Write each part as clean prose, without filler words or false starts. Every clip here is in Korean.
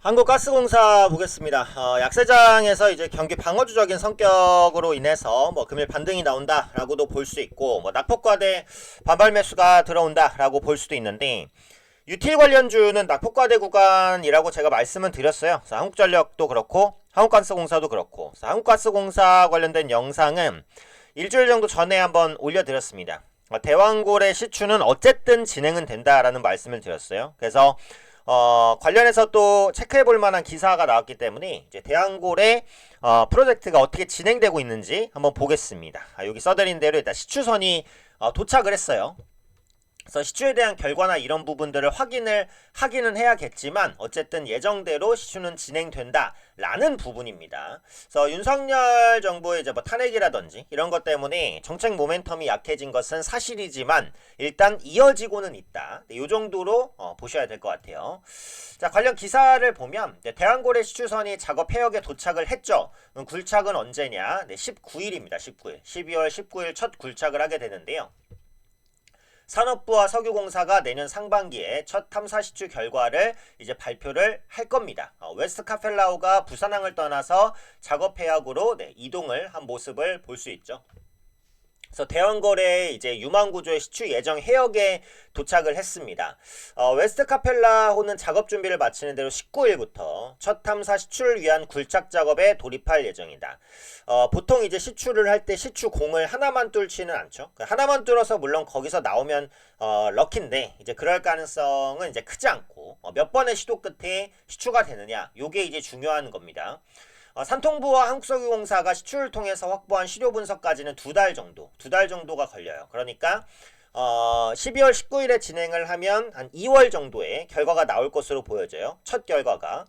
한국가스공사 보겠습니다. 약세장에서 이제 경기 방어주적인 성격으로 인해서 뭐 금일 반등이 나온다라고도 볼 수 있고, 뭐 낙폭과대 반발 매수가 들어온다라고 볼 수도 있는데, 유틸 관련주는 낙폭과대 구간이라고 제가 말씀은 드렸어요. 그래서 한국전력도 그렇고 한국가스공사도 그렇고, 그래서 한국가스공사 관련된 영상은 일주일 정도 전에 한번 올려드렸습니다. 대왕골의 시추는 어쨌든 진행은 된다라는 말씀을 드렸어요. 그래서 관련해서 또 체크해볼 만한 기사가 나왔기 때문에 이제 대왕골의 프로젝트가 어떻게 진행되고 있는지 한번 보겠습니다. 여기 써드린 대로 일단 시추선이 도착을 했어요. 그래서 시추에 대한 결과나 이런 부분들을 확인을 하기는 해야겠지만 어쨌든 예정대로 시추는 진행된다 라는 부분입니다. 그래서 윤석열 정부의 이제 뭐 탄핵이라든지 이런 것 때문에 정책 모멘텀이 약해진 것은 사실이지만 일단 이어지고는 있다. 이 정도로 보셔야 될 것 같아요. 자, 관련 기사를 보면 대왕고래 시추선이 작업 해역에 도착을 했죠. 굴착은 언제냐? 19일입니다. 19일. 12월 19일 첫 굴착을 하게 되는데요. 산업부와 석유공사가 내년 상반기에 첫 탐사 시추 결과를 이제 발표를 할 겁니다. 웨스트 카펠라우가 부산항을 떠나서 작업 해역으로 이동을 한 모습을 볼 수 있죠. 그래서 대왕거래의 이제 유망구조의 시추 예정 해역에 도착을 했습니다. 웨스트 카펠라호는 작업 준비를 마치는 대로 19일부터 첫 탐사 시추를 위한 굴착 작업에 돌입할 예정이다. 보통 이제 시추를 할 때 시추공을 하나만 뚫지는 않죠. 하나만 뚫어서 물론 거기서 나오면 럭키인데 이제 그럴 가능성은 이제 크지 않고 몇 번의 시도 끝에 시추가 되느냐, 요게 이제 중요한 겁니다. 산통부와 한국석유공사가 시추를 통해서 확보한 시료 분석까지는 두 달 정도가 걸려요. 그러니까 12월 19일에 진행을 하면 한 2월 정도에 결과가 나올 것으로 보여져요. 첫 결과가.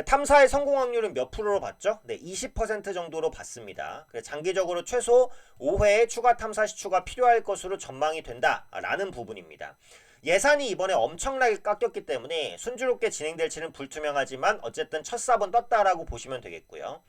탐사의 성공 확률은 몇 프로로 봤죠? 네, 20% 정도로 봤습니다. 그래서 장기적으로 최소 5회의 추가 탐사 시추가 필요할 것으로 전망이 된다라는 부분입니다. 예산이 이번에 엄청나게 깎였기 때문에 순조롭게 진행될지는 불투명하지만 어쨌든 첫 삽은 떴다라고 보시면 되겠고요.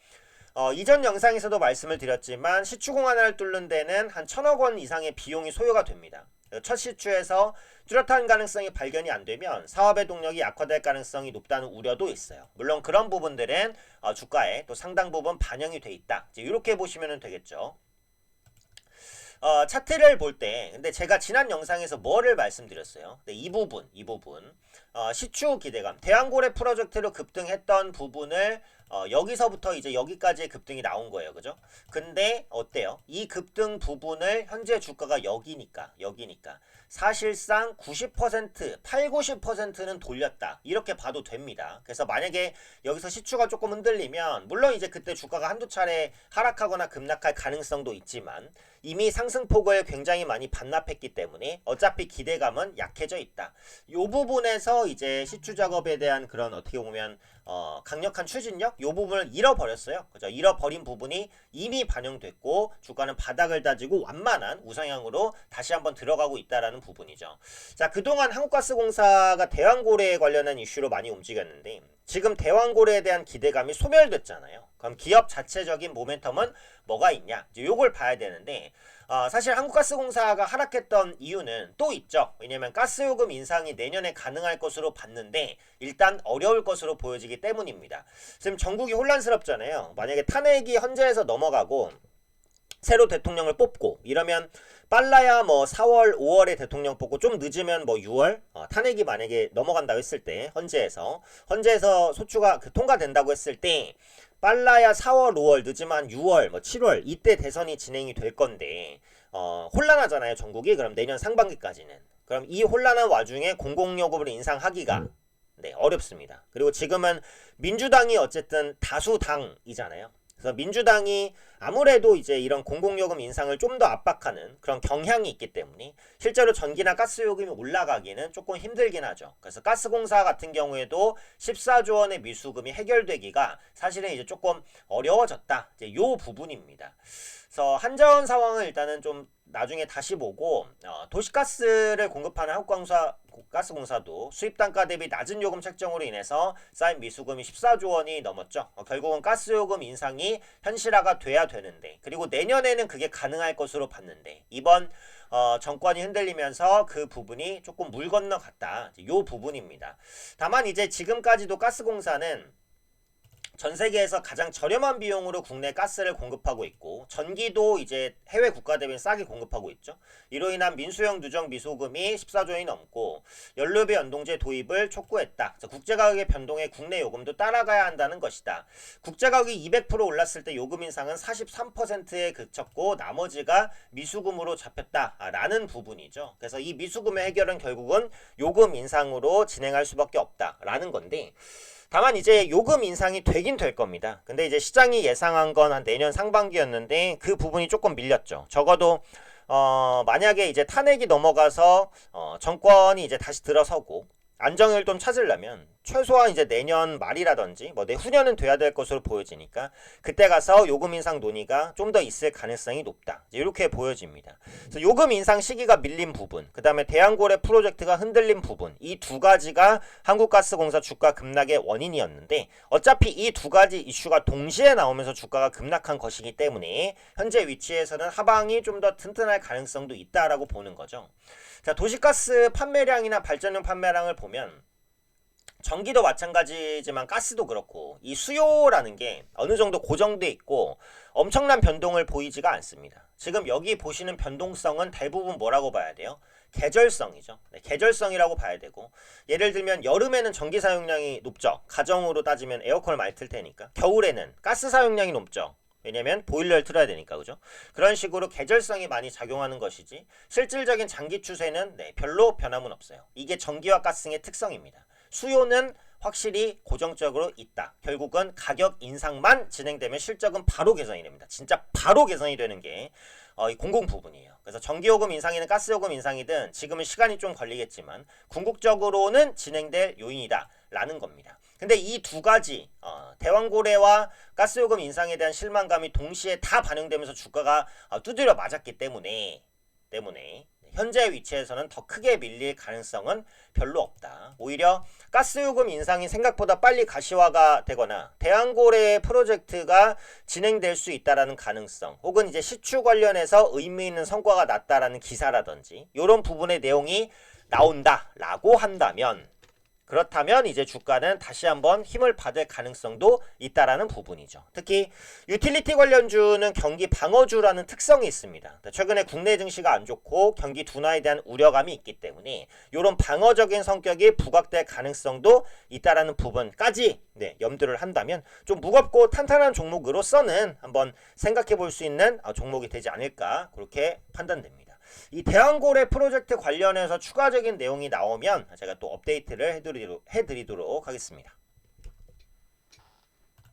이전 영상에서도 말씀을 드렸지만 시추공 하나를 뚫는 데는 한 1,000억 원 이상의 비용이 소요가 됩니다. 첫 시추에서 뚜렷한 가능성이 발견이 안 되면 사업의 동력이 약화될 가능성이 높다는 우려도 있어요. 물론 그런 부분들은 주가에 또 상당 부분 반영이 돼 있다. 이렇게 보시면 되겠죠. 차트를 볼 때, 근데 제가 지난 영상에서 뭐를 말씀드렸어요? 네, 이 부분, 시추 기대감, 대왕고래 프로젝트로 급등했던 부분을 여기서부터 이제 여기까지의 급등이 나온 거예요, 그죠? 근데 어때요? 이 급등 부분을 현재 주가가 여기니까 사실상 90%, 80-90%는 돌렸다. 이렇게 봐도 됩니다. 그래서 만약에 여기서 시추가 조금 흔들리면 물론 이제 그때 주가가 한두 차례 하락하거나 급락할 가능성도 있지만 이미 상승폭을 굉장히 많이 반납했기 때문에 어차피 기대감은 약해져 있다. 이 부분에서 이제 시추 작업에 대한 그런 어떻게 보면 강력한 추진력? 이 부분을 잃어버렸어요. 그죠? 잃어버린 부분이 이미 반영됐고 주가는 바닥을 다지고 완만한 우상향으로 다시 한번 들어가고 있다라는 부분이죠. 자, 그동안 한국가스공사가 대왕고래에 관련한 이슈로 많이 움직였는데 지금 대왕고래에 대한 기대감이 소멸됐잖아요. 그럼 기업 자체적인 모멘텀은 뭐가 있냐? 이제 요걸 봐야 되는데 사실 한국가스공사가 하락했던 이유는 또 있죠. 왜냐면 가스요금 인상이 내년에 가능할 것으로 봤는데 일단 어려울 것으로 보여지기 때문입니다. 지금 전국이 혼란스럽잖아요. 만약에 탄핵이 헌재에서 넘어가고 새로 대통령을 뽑고 이러면 빨라야 뭐 4월, 5월에 대통령 뽑고 좀 늦으면 뭐 6월 탄핵이 만약에 넘어간다고 했을 때 헌재에서 소추가 통과된다고 했을 때 빨라야 4월, 5월, 늦으면 6월, 뭐 7월 이때 대선이 진행이 될 건데 혼란하잖아요, 전국이. 그럼 내년 상반기까지는. 그럼 이 혼란한 와중에 공공요금을 인상하기가 어렵습니다. 그리고 지금은 민주당이 어쨌든 다수당이잖아요. 그래서 민주당이 아무래도 이제 이런 공공요금 인상을 좀 더 압박하는 그런 경향이 있기 때문에 실제로 전기나 가스요금이 올라가기는 조금 힘들긴 하죠. 그래서 가스공사 같은 경우에도 14조 원의 미수금이 해결되기가 사실은 이제 조금 어려워졌다. 이제 요 부분입니다. 그래서 한전 상황을 일단은 좀 나중에 다시 보고 도시가스를 공급하는 가스공사도 수입 단가 대비 낮은 요금 책정으로 인해서 쌓인 미수금이 14조 원이 넘었죠. 결국은 가스요금 인상이 현실화가 돼야 되는데, 그리고 내년에는 그게 가능할 것으로 봤는데, 이번 정권이 흔들리면서 그 부분이 조금 물 건너갔다. 요 부분입니다. 다만 이제 지금까지도 가스공사는 전 세계에서 가장 저렴한 비용으로 국내 가스를 공급하고 있고, 전기도 이제 해외 국가 대비 싸게 공급하고 있죠. 이로 인한 민수형 누적 미소금이 14조 원이 넘고, 연료비 연동제 도입을 촉구했다. 국제가격의 변동에 국내 요금도 따라가야 한다는 것이다. 국제가격이 200% 올랐을 때 요금 인상은 43%에 그쳤고 나머지가 미수금으로 잡혔다라는 부분이죠. 그래서 이 미수금의 해결은 결국은 요금 인상으로 진행할 수밖에 없다라는 건데, 다만 이제 요금 인상이 되긴 될 겁니다. 근데 이제 시장이 예상한 건 한 내년 상반기였는데 그 부분이 조금 밀렸죠. 적어도 만약에 이제 탄핵이 넘어가서 정권이 이제 다시 들어서고 안정을 좀 찾으려면 최소한 이제 내년 말이라든지 뭐 내후년은 돼야 될 것으로 보여지니까 그때 가서 요금 인상 논의가 좀 더 있을 가능성이 높다. 이렇게 보여집니다. 그래서 요금 인상 시기가 밀린 부분, 그 다음에 대한고래 프로젝트가 흔들린 부분, 이 두 가지가 한국가스공사 주가 급락의 원인이었는데, 어차피 이 두 가지 이슈가 동시에 나오면서 주가가 급락한 것이기 때문에 현재 위치에서는 하방이 좀 더 튼튼할 가능성도 있다라고 보는 거죠. 자, 도시가스 판매량이나 발전용 판매량을 보면 전기도 마찬가지지만 가스도 그렇고 이 수요라는 게 어느 정도 고정돼 있고 엄청난 변동을 보이지가 않습니다. 지금 여기 보시는 변동성은 대부분 뭐라고 봐야 돼요? 계절성이죠. 네, 계절성이라고 봐야 되고, 예를 들면 여름에는 전기 사용량이 높죠. 가정으로 따지면 에어컨을 많이 틀 테니까. 겨울에는 가스 사용량이 높죠. 왜냐면 보일러를 틀어야 되니까, 그죠? 그런 식으로 계절성이 많이 작용하는 것이지 실질적인 장기 추세는 별로 변함은 없어요. 이게 전기와 가스의 특성입니다. 수요는 확실히 고정적으로 있다. 결국은 가격 인상만 진행되면 실적은 바로 개선이 됩니다. 진짜 바로 개선이 되는 게 이 공공 부분이에요. 그래서 전기요금 인상이든 가스요금 인상이든 지금은 시간이 좀 걸리겠지만 궁극적으로는 진행될 요인이다 라는 겁니다. 근데 이 두 가지 대왕고래와 가스요금 인상에 대한 실망감이 동시에 다 반영되면서 주가가 두드려 맞았기 때문에 현재 위치에서는 더 크게 밀릴 가능성은 별로 없다. 오히려 가스요금 인상이 생각보다 빨리 가시화가 되거나 대한고래 프로젝트가 진행될 수 있다라는 가능성, 혹은 이제 시추 관련해서 의미 있는 성과가 났다라는 기사라든지 이런 부분의 내용이 나온다라고 한다면, 그렇다면 이제 주가는 다시 한번 힘을 받을 가능성도 있다라는 부분이죠. 특히 유틸리티 관련주는 경기 방어주라는 특성이 있습니다. 최근에 국내 증시가 안 좋고 경기 둔화에 대한 우려감이 있기 때문에 이런 방어적인 성격이 부각될 가능성도 있다라는 부분까지 염두를 한다면 좀 무겁고 탄탄한 종목으로서는 한번 생각해 볼 수 있는 종목이 되지 않을까, 그렇게 판단됩니다. 이 대한고래 프로젝트 관련해서 추가적인 내용이 나오면 제가 또 업데이트를 해드리도록 하겠습니다.